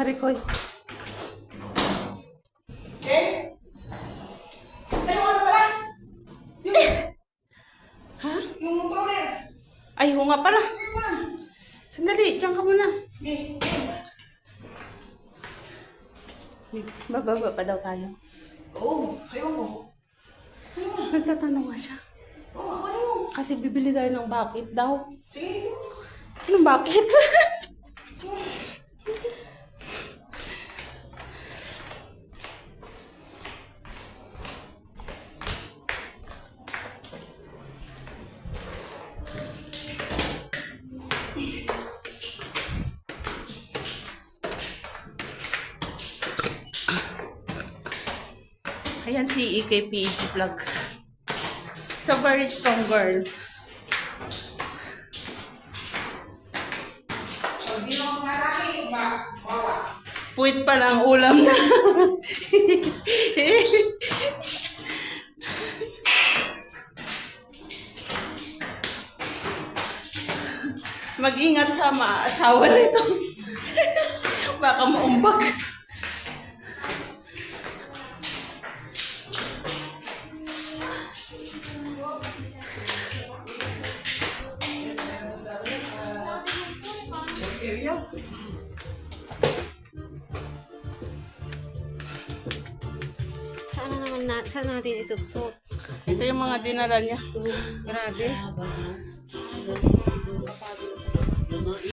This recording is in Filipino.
Marikoy. Eh? Tayo ano pala? Ha? Yung controller. Ay, ho nga pala. Sandali, diyan ka muna. Eh. Bababa pa daw tayo. Oo, ayaw ko. Nagtatanong nga siya. Oo, ano mo? Kasi bibili tayo ng bucket daw. Sige. Anong bucket? Ayan si EKPG vlog. It's a very strong girl. Hindi mo malaki, bawa. Puwit pa lang ulam na. Mag-ingat sa asawa nito. Baka maumbag. Saan natin isuksok? Ito yung mga dinala niya. Grabe.